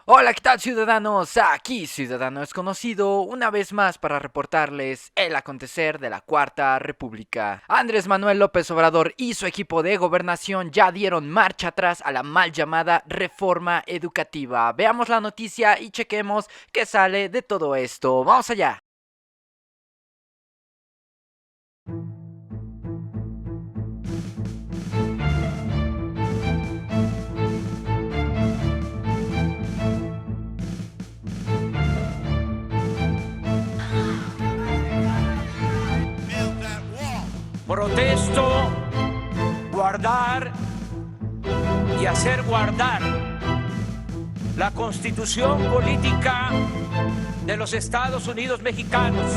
Hola, ¿qué tal ciudadanos? Aquí Ciudadano Desconocido, una vez más para reportarles el acontecer de la Cuarta República. Andrés Manuel López Obrador y su equipo de gobernación ya dieron marcha atrás a la mal llamada reforma educativa. Veamos la noticia y chequemos qué sale de todo esto. ¡Vamos allá! Protesto, guardar y hacer guardar la Constitución política de los Estados Unidos mexicanos.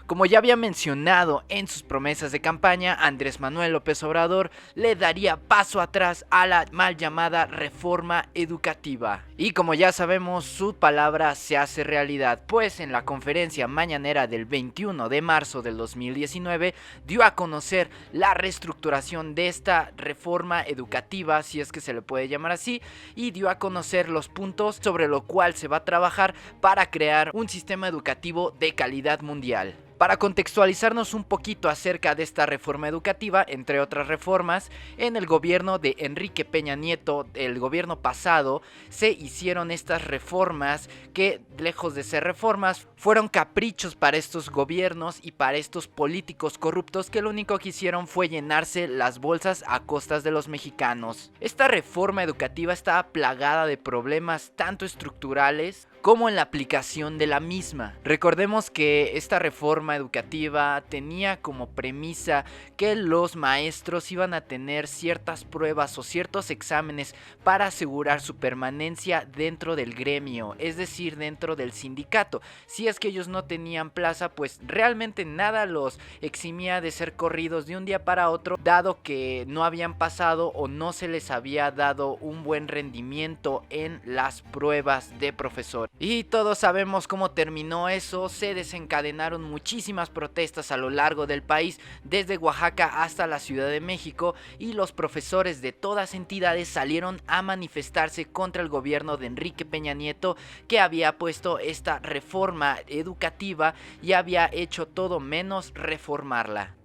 Como ya había mencionado en sus promesas de campaña, Andrés Manuel López Obrador le daría paso atrás a la mal llamada reforma educativa. Y como ya sabemos, su palabra se hace realidad, pues en la conferencia mañanera del 21 de marzo del 2019 dio a conocer la reestructuración de esta reforma educativa, si es que se le puede llamar así, y dio a conocer los puntos sobre lo cual se va a trabajar para crear un sistema educativo de calidad mundial. Para contextualizarnos un poquito acerca de esta reforma educativa, entre otras reformas, en el gobierno de Enrique Peña Nieto, el gobierno pasado, se hicieron estas reformas que, lejos de ser reformas, fueron caprichos para estos gobiernos y para estos políticos corruptos que lo único que hicieron fue llenarse las bolsas a costas de los mexicanos. Esta reforma educativa estaba plagada de problemas tanto estructurales como en la aplicación de la misma. Recordemos que esta reforma educativa tenía como premisa que los maestros iban a tener ciertas pruebas o ciertos exámenes para asegurar su permanencia dentro del gremio, es decir, dentro del sindicato. Si es que ellos no tenían plaza, pues realmente nada los eximía de ser corridos de un día para otro, dado que no habían pasado o no se les había dado un buen rendimiento en las pruebas de profesor. Y todos sabemos cómo terminó eso. Se desencadenaron muchísimas protestas a lo largo del país, desde Oaxaca hasta la Ciudad de México, y los profesores de todas entidades salieron a manifestarse contra el gobierno de Enrique Peña Nieto, que había puesto esta reforma educativa y había hecho todo menos reformarla.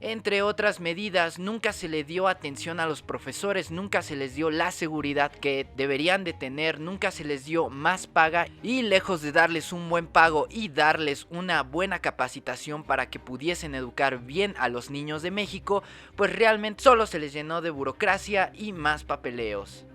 Entre otras medidas, nunca se le dio atención a los profesores, nunca se les dio la seguridad que deberían de tener, nunca se les dio más paga, y lejos de darles un buen pago y darles una buena capacitación para que pudiesen educar bien a los niños de México, pues realmente solo se les llenó de burocracia y más papeleos.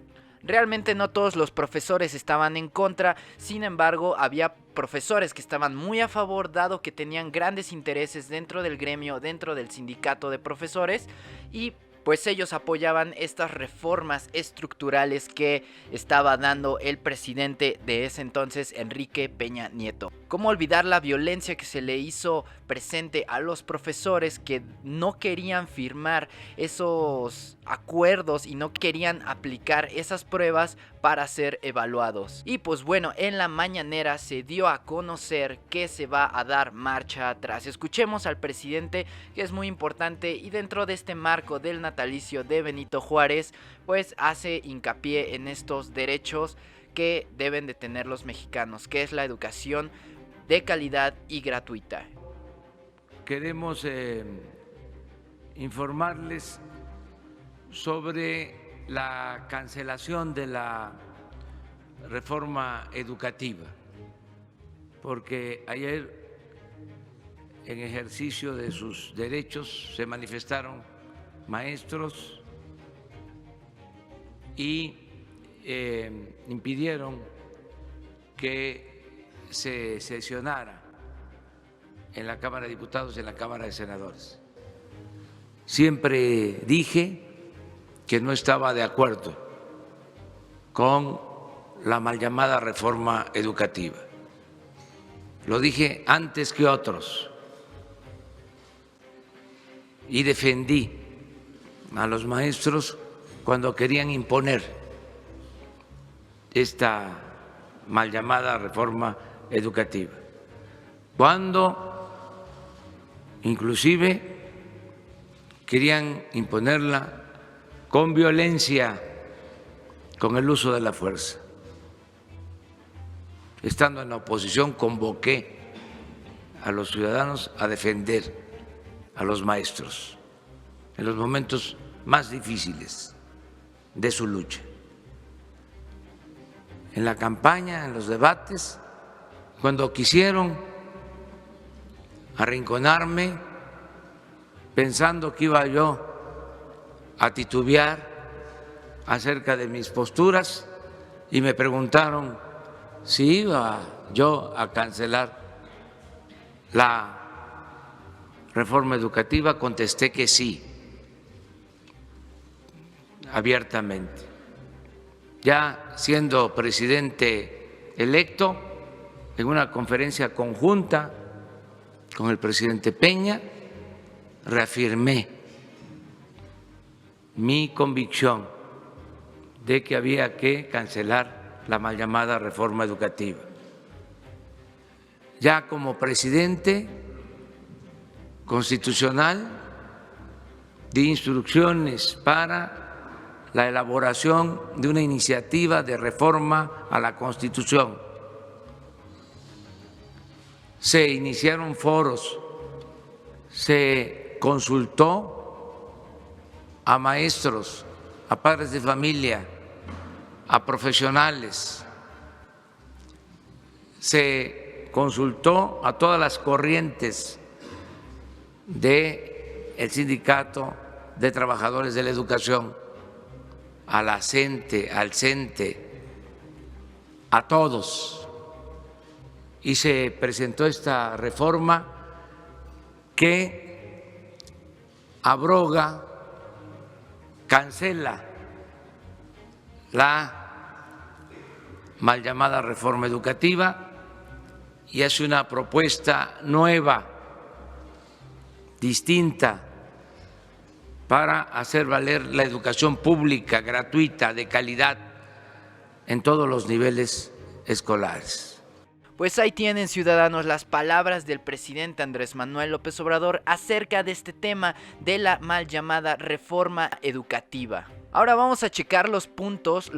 Realmente no todos los profesores estaban en contra, sin embargo había profesores que estaban muy a favor, dado que tenían grandes intereses dentro del gremio, dentro del sindicato de profesores, y pues ellos apoyaban estas reformas estructurales que estaba dando el presidente de ese entonces, Enrique Peña Nieto. ¿Cómo olvidar la violencia que se le hizo presente a los profesores que no querían firmar esos acuerdos y no querían aplicar esas pruebas para ser evaluados? Y pues bueno, en la mañanera se dio a conocer que se va a dar marcha atrás. Escuchemos al presidente, que es muy importante, y dentro de este marco del natalicio de Benito Juárez, pues hace hincapié en estos derechos que deben de tener los mexicanos, que es la educación de calidad y gratuita. Queremos informarles sobre la cancelación de la reforma educativa, porque ayer, en ejercicio de sus derechos, se manifestaron maestros y impidieron que se sesionara en la Cámara de Diputados y en la Cámara de Senadores. Siempre dije que no estaba de acuerdo con la mal llamada reforma educativa. Lo dije antes que otros y defendí a los maestros cuando querían imponer esta mal llamada reforma educativa, cuando inclusive querían imponerla con violencia con el uso de la fuerza. Estando en la oposición, convoqué a los ciudadanos a defender a los maestros en los momentos más difíciles de su lucha. En la campaña, en los debates, cuando quisieron arrinconarme, pensando que iba yo a titubear acerca de mis posturas, y me preguntaron si iba yo a cancelar la reforma educativa, contesté que sí, abiertamente. Ya siendo presidente electo, en una conferencia conjunta con el presidente Peña, reafirmé mi convicción de que había que cancelar la mal llamada reforma educativa. Ya como presidente constitucional di instrucciones para la elaboración de una iniciativa de reforma a la Constitución. Se iniciaron foros, se consultó a maestros, a padres de familia, a profesionales, se consultó a todas las corrientes del Sindicato de Trabajadores de la Educación, a la CENTE, al CENTE, a todos, y se presentó esta reforma que abroga, cancela la mal llamada reforma educativa y hace una propuesta nueva, distinta, para hacer valer la educación pública, gratuita, de calidad, en todos los niveles escolares. Pues ahí tienen, ciudadanos, las palabras del presidente Andrés Manuel López Obrador acerca de este tema de la mal llamada reforma educativa. Ahora vamos a checar los puntos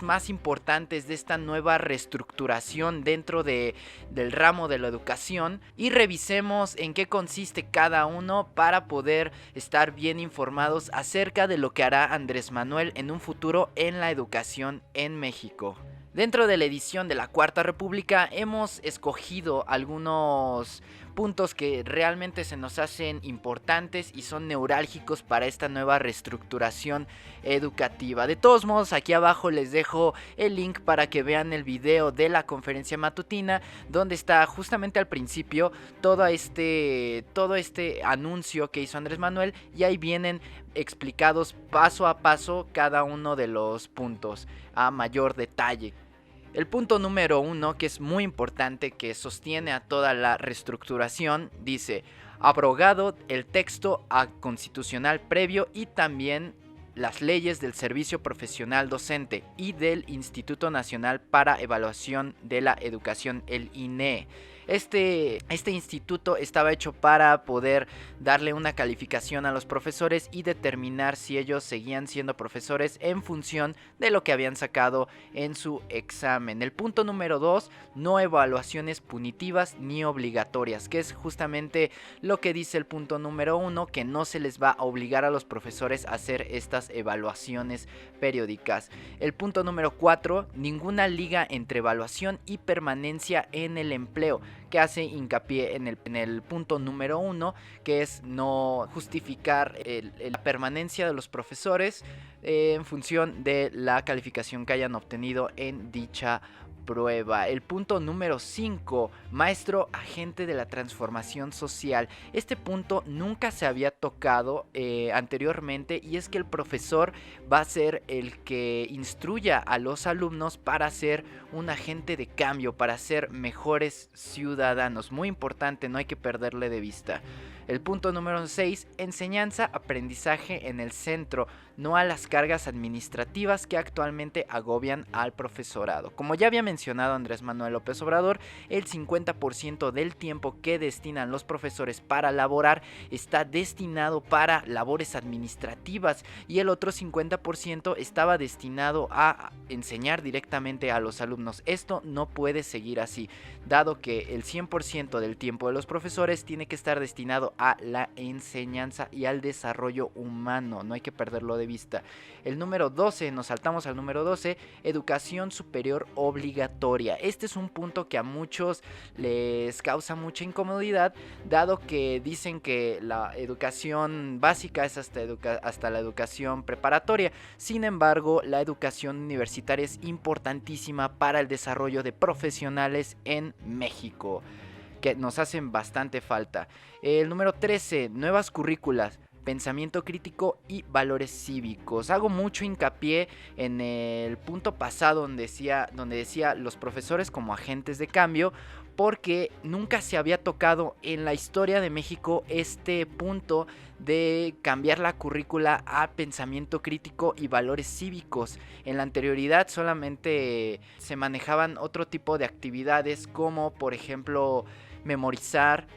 más importantes de esta nueva reestructuración dentro del ramo de la educación y revisemos en qué consiste cada uno para poder estar bien informados acerca de lo que hará Andrés Manuel en un futuro en la educación en México. Dentro de la edición de la Cuarta República hemos escogido algunos puntos que realmente se nos hacen importantes y son neurálgicos para esta nueva reestructuración educativa. De todos modos, aquí abajo les dejo el link para que vean el video de la conferencia matutina, donde está justamente al principio todo este anuncio que hizo Andrés Manuel, y ahí vienen explicados paso a paso cada uno de los puntos a mayor detalle. El punto número 1, que es muy importante, que sostiene a toda la reestructuración, dice: abrogado el texto constitucional previo y también las leyes del Servicio Profesional Docente y del Instituto Nacional para Evaluación de la Educación, el INEE. Este instituto estaba hecho para poder darle una calificación a los profesores y determinar si ellos seguían siendo profesores en función de lo que habían sacado en su examen. El punto número 2, no evaluaciones punitivas ni obligatorias, que es justamente lo que dice el punto número 1, que no se les va a obligar a los profesores a hacer estas evaluaciones periódicas. El punto número 4, ninguna liga entre evaluación y permanencia en el empleo, que hace hincapié en el punto número 1, que es no justificar la permanencia de los profesores en función de la calificación que hayan obtenido en dicha prueba. El punto número 5, maestro agente de la transformación social. Este punto nunca se había tocado anteriormente, y es que el profesor va a ser el que instruya a los alumnos para ser un agente de cambio, para ser mejores ciudadanos. Muy importante, no hay que perderle de vista. El punto número 6, enseñanza, aprendizaje en el centro, no a las cargas administrativas que actualmente agobian al profesorado. Como ya había mencionado mencionado Andrés Manuel López Obrador, el 50% del tiempo que destinan los profesores para laborar está destinado para labores administrativas y el otro 50% estaba destinado a enseñar directamente a los alumnos. Esto no puede seguir así, dado que el 100% del tiempo de los profesores tiene que estar destinado a la enseñanza y al desarrollo humano, no hay que perderlo de vista. El número 12, nos saltamos al número 12, educación superior obligatoria. Este es un punto que a muchos les causa mucha incomodidad, dado que dicen que la educación básica es hasta la educación preparatoria. Sin embargo, la educación universitaria es importantísima para el desarrollo de profesionales en México, que nos hacen bastante falta. El número 13, nuevas currículas, pensamiento crítico y valores cívicos. Hago mucho hincapié en el punto pasado donde decía los profesores como agentes de cambio, porque nunca se había tocado en la historia de México este punto de cambiar la currícula a pensamiento crítico y valores cívicos. En la anterioridad solamente se manejaban otro tipo de actividades, como por ejemplo memorizar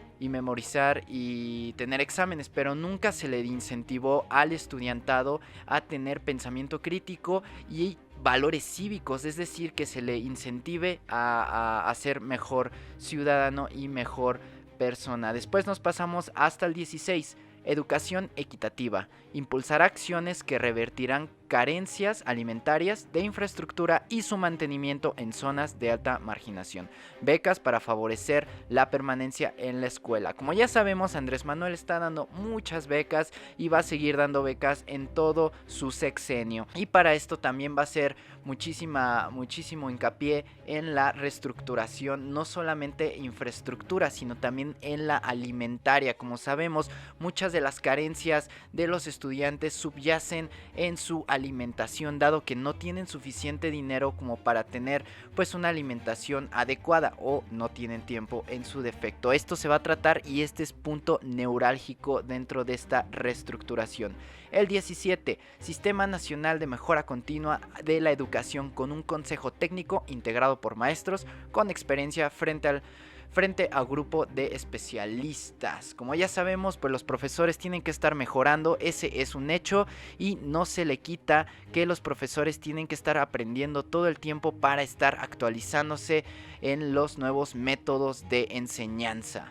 y tener exámenes, pero nunca se le incentivó al estudiantado a tener pensamiento crítico y valores cívicos, es decir, que se le incentive a ser mejor ciudadano y mejor persona. Después nos pasamos hasta el 16, educación equitativa, impulsar acciones que revertirán carencias alimentarias, de infraestructura y su mantenimiento en zonas de alta marginación. Becas para favorecer la permanencia en la escuela. Como ya sabemos, Andrés Manuel está dando muchas becas y va a seguir dando becas en todo su sexenio. Y para esto también va a ser muchísimo hincapié en la reestructuración, no solamente infraestructura, sino también en la alimentaria. Como sabemos, muchas de las carencias de los estudiantes subyacen en su alimentación, dado que no tienen suficiente dinero como para tener pues una alimentación adecuada, o no tienen tiempo en su defecto. Esto se va a tratar y este es punto neurálgico dentro de esta reestructuración. El 17, Sistema Nacional de Mejora Continua de la Educación, con un consejo técnico integrado por maestros con experiencia frente a grupo de especialistas. Como ya sabemos, pues los profesores tienen que estar mejorando, ese es un hecho, y no se le quita que los profesores tienen que estar aprendiendo todo el tiempo para estar actualizándose en los nuevos métodos de enseñanza.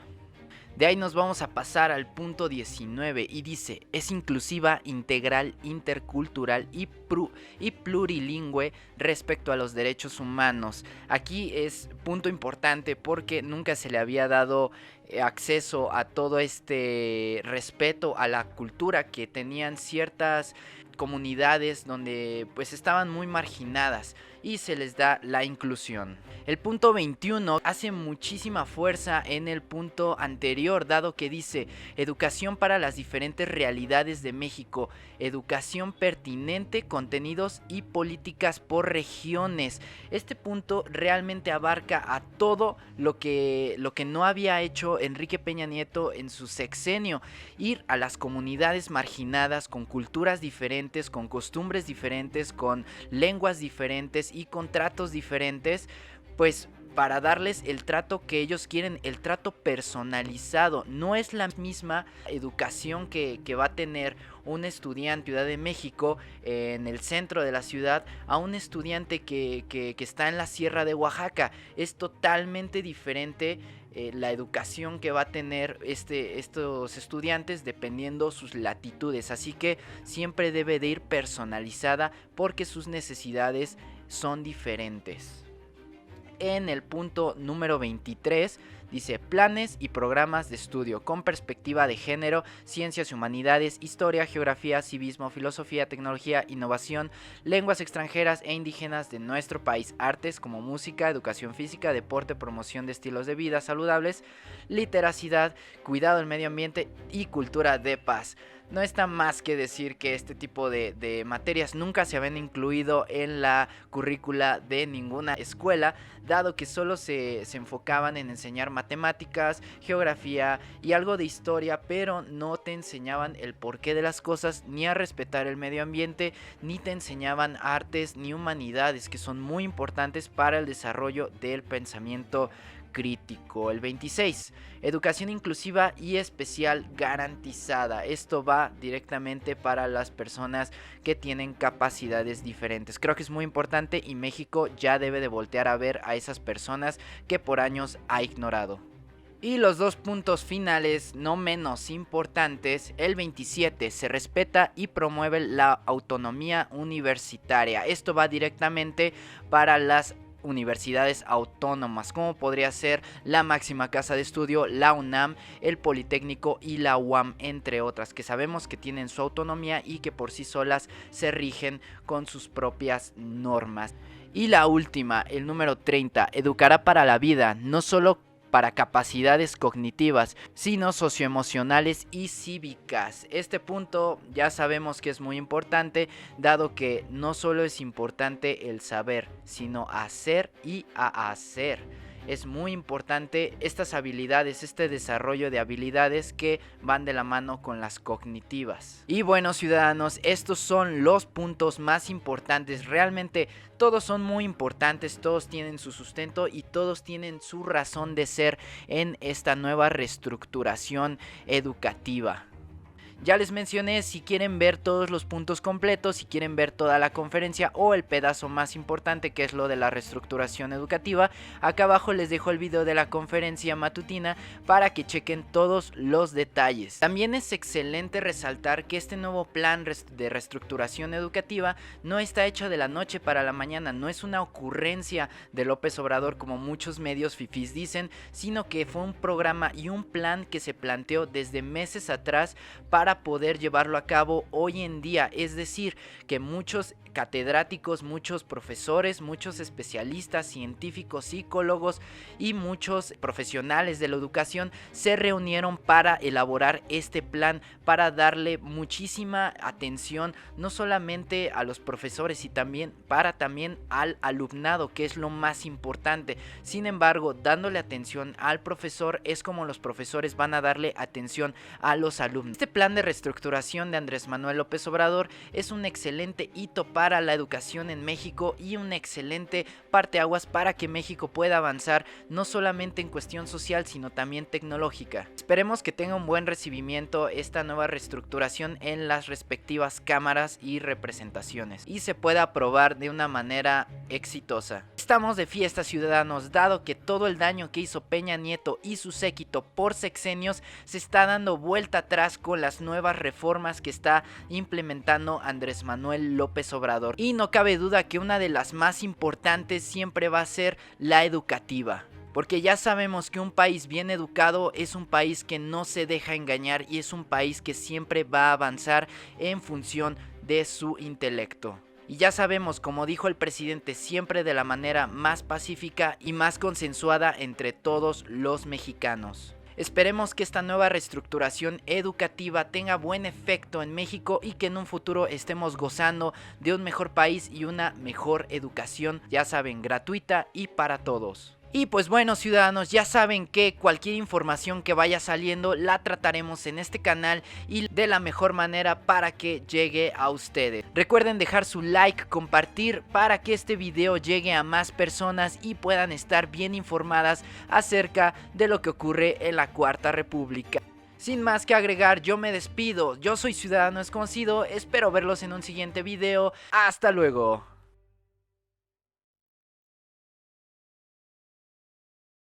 De ahí nos vamos a pasar al punto 19 y dice: es inclusiva, integral, intercultural y plurilingüe respecto a los derechos humanos. Aquí es punto importante porque nunca se le había dado acceso a todo este respeto a la cultura que tenían ciertas comunidades donde pues estaban muy marginadas, y se les da la inclusión. El punto 21 hace muchísima fuerza en el punto anterior, dado que dice: educación para las diferentes realidades de México, educación pertinente, contenidos y políticas por regiones. Este punto realmente abarca a todo lo que no había hecho Enrique Peña Nieto en su sexenio: ir a las comunidades marginadas con culturas diferentes, con costumbres diferentes, con lenguas diferentes y con tratos diferentes, pues para darles el trato que ellos quieren, el trato personalizado. No es la misma educación que va a tener un estudiante Ciudad de México en el centro de la ciudad a un estudiante que está en la Sierra de Oaxaca. Es totalmente diferente la educación que va a tener estos estudiantes dependiendo sus latitudes, así que siempre debe de ir personalizada porque sus necesidades son diferentes. En el punto número 23 dice: planes y programas de estudio con perspectiva de género, ciencias y humanidades, historia, geografía, civismo, filosofía, tecnología, innovación, lenguas extranjeras e indígenas de nuestro país, artes como música, educación física, deporte, promoción de estilos de vida saludables, literacidad, cuidado del medio ambiente y cultura de paz. No está más que decir que este tipo de materias nunca se habían incluido en la currícula de ninguna escuela, dado que solo se enfocaban en enseñar matemáticas, geografía y algo de historia, pero no te enseñaban el porqué de las cosas, ni a respetar el medio ambiente, ni te enseñaban artes ni humanidades, que son muy importantes para el desarrollo del pensamiento crítico. El 26, educación inclusiva y especial garantizada. Esto va directamente para las personas que tienen capacidades diferentes. Creo que es muy importante y México ya debe de voltear a ver a esas personas que por años ha ignorado. Y los dos puntos finales, no menos importantes, el 27, se respeta y promueve la autonomía universitaria. Esto va directamente para las universidades autónomas, como podría ser la máxima casa de estudio, la UNAM, el Politécnico y la UAM, entre otras, que sabemos que tienen su autonomía y que por sí solas se rigen con sus propias normas. Y la última, el número 30, educará para la vida, no solo para capacidades cognitivas, sino socioemocionales y cívicas. Este punto ya sabemos que es muy importante, dado que no solo es importante el saber, sino hacer y a hacer. Es muy importante estas habilidades, este desarrollo de habilidades que van de la mano con las cognitivas. Y bueno, ciudadanos, estos son los puntos más importantes. Realmente todos son muy importantes, todos tienen su sustento y todos tienen su razón de ser en esta nueva reestructuración educativa. Ya les mencioné, si quieren ver todos los puntos completos, si quieren ver toda la conferencia o el pedazo más importante, que es lo de la reestructuración educativa, acá abajo les dejo el video de la conferencia matutina para que chequen todos los detalles. También es excelente resaltar que este nuevo plan de reestructuración educativa no está hecho de la noche para la mañana, no es una ocurrencia de López Obrador como muchos medios fifís dicen, sino que fue un programa y un plan que se planteó desde meses atrás para poder llevarlo a cabo hoy en día. Es decir, que muchos catedráticos, muchos profesores, muchos especialistas, científicos, psicólogos y muchos profesionales de la educación se reunieron para elaborar este plan, para darle muchísima atención no solamente a los profesores y también al alumnado, que es lo más importante. Sin embargo, dándole atención al profesor es como los profesores van a darle atención a los alumnos. Este plan de reestructuración de Andrés Manuel López Obrador es un excelente hito para la educación en México y un excelente parteaguas para que México pueda avanzar no solamente en cuestión social sino también tecnológica. Esperemos que tenga un buen recibimiento esta nueva reestructuración en las respectivas cámaras y representaciones y se pueda aprobar de una manera exitosa. Estamos de fiesta, ciudadanos, dado que todo el daño que hizo Peña Nieto y su séquito por sexenios se está dando vuelta atrás con las nuevas reformas que está implementando Andrés Manuel López Obrador. Y no cabe duda que una de las más importantes siempre va a ser la educativa. Porque ya sabemos que un país bien educado es un país que no se deja engañar y es un país que siempre va a avanzar en función de su intelecto. Y ya sabemos, como dijo el presidente, siempre de la manera más pacífica y más consensuada entre todos los mexicanos. Esperemos que esta nueva reestructuración educativa tenga buen efecto en México y que en un futuro estemos gozando de un mejor país y una mejor educación, ya saben, gratuita y para todos. Y pues bueno, ciudadanos, ya saben que cualquier información que vaya saliendo la trataremos en este canal y de la mejor manera para que llegue a ustedes. Recuerden dejar su like, compartir para que este video llegue a más personas y puedan estar bien informadas acerca de lo que ocurre en la Cuarta República. Sin más que agregar, yo me despido. Yo soy Ciudadano Desconocido, espero verlos en un siguiente video. Hasta luego.